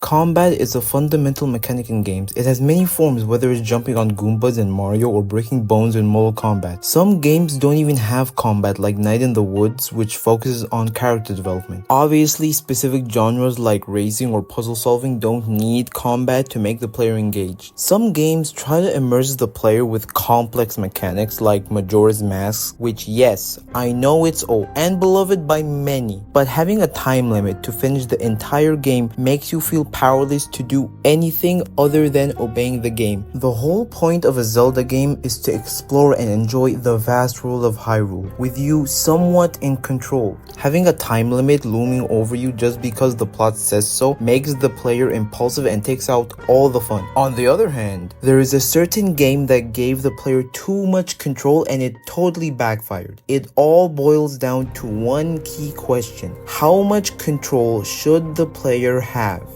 Combat is a fundamental mechanic in games. It has many forms, whether it's jumping on Goombas in Mario or breaking bones in Mortal Kombat. Some games don't even have combat, like Night in the Woods, which focuses on character development. Obviously, specific genres like racing or puzzle solving don't need combat to make the player engaged. Some games try to immerse the player with complex mechanics like Majora's Mask, which yes, I know it's old and beloved by many, but having a time limit to finish the entire game makes you feel powerless to do anything other than obeying the game. The whole point of a Zelda game is to explore and enjoy the vast world of Hyrule, with you somewhat in control. Having a time limit looming over you just because the plot says so makes the player impulsive and takes out all the fun. On the other hand, there is a certain game that gave the player too much control and it totally backfired. It all boils down to one key question: how much control should the player have?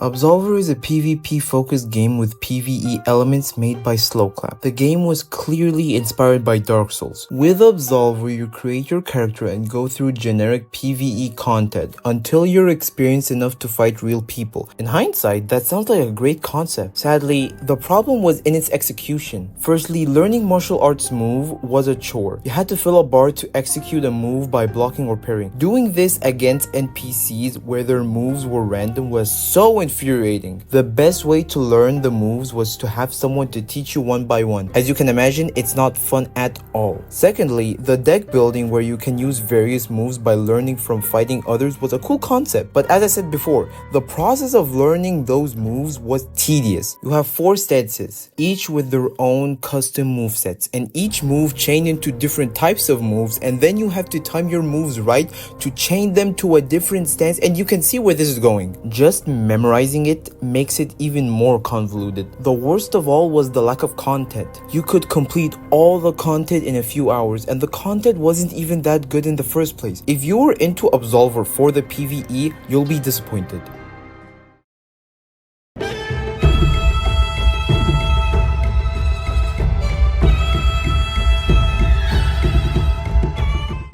Absolver is a PvP-focused game with PvE elements made by Slowclap. The game was clearly inspired by Dark Souls. With Absolver, you create your character and go through generic PvE content until you're experienced enough to fight real people. In hindsight, that sounds like a great concept. Sadly, the problem was in its execution. Firstly, learning martial arts move was a chore. You had to fill a bar to execute a move by blocking or parrying. Doing this against NPCs where their moves were random was so infuriating. The best way to learn the moves was to have someone to teach you one by one. As you can imagine, it's not fun at all. Secondly, the deck building where you can use various moves by learning from fighting others was a cool concept, but as I said before, the process of learning those moves was tedious. You have 4 stances, each with their own custom movesets, and each move chained into different types of moves, and then you have to time your moves right to chain them to a different stance, and you can see where this is going. Just memorizing it makes it even more convoluted. The worst of all was the lack of content. You could complete all the content in a few hours, and the content wasn't even that good in the first place. If you were into Absolver for the PvE, you'll be disappointed.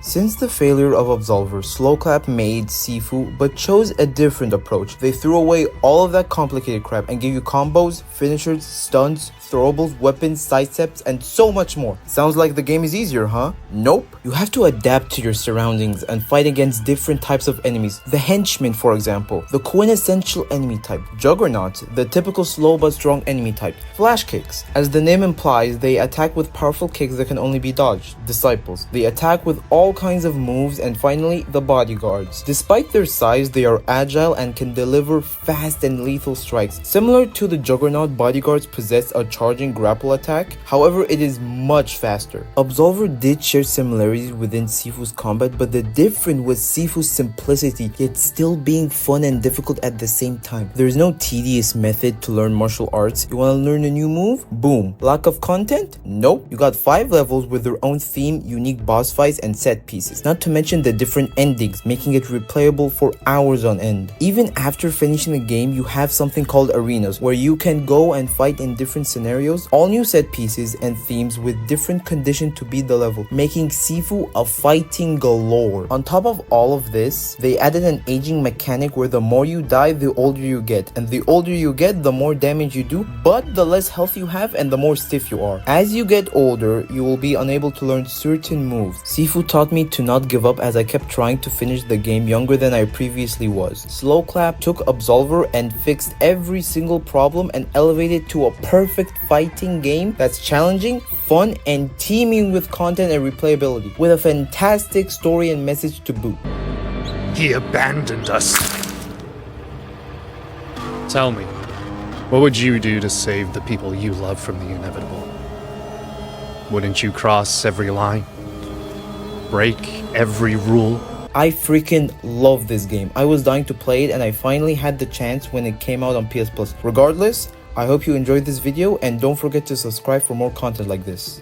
Since the failure of Absolver, Slowclap made Sifu but chose a different approach. They threw away all of that complicated crap and gave you combos, finishers, stuns, throwables, weapons, sidesteps, and so much more. Sounds like the game is easier, huh? Nope. You have to adapt to your surroundings and fight against different types of enemies. The henchmen, for example, the quintessential enemy type. Juggernaut, the typical slow but strong enemy type. Flash kicks. As the name implies, they attack with powerful kicks that can only be dodged. Disciples. They attack with all kinds of moves. And finally, the bodyguards. Despite their size, they are agile and can deliver fast and lethal strikes. Similar to the Juggernaut, bodyguards possess a charging grapple attack. However, it is much faster. Absolver did share similarities within Sifu's combat, but the difference was Sifu's simplicity, yet still being fun and difficult at the same time. There is no tedious method to learn martial arts. You want to learn a new move? Boom. Lack of content? Nope. You got 5 levels with their own theme, unique boss fights, and set pieces. Not to mention the different endings, making it replayable for hours on end. Even after finishing the game, you have something called arenas, where you can go and fight in different scenarios, all new set pieces and themes with different conditions to beat the level, making Sifu a fighting galore. On top of all of this, they added an aging mechanic where the more you die, the older you get, and the older you get, the more damage you do, but the less health you have and the more stiff you are. As you get older, you will be unable to learn certain moves. Sifu taught me to not give up as I kept trying to finish the game younger than I previously was. Slowclap took Absolver and fixed every single problem and elevated to a perfect fighting game that's challenging, fun, and teeming with content and replayability, with a fantastic story and message to boot. He abandoned us. Tell me, what would you do to save the people you love from the inevitable? Wouldn't you cross every line? Break every rule? I freaking love this game. I was dying to play it and I finally had the chance when it came out on PS Plus. Regardless, I hope you enjoyed this video and don't forget to subscribe for more content like this.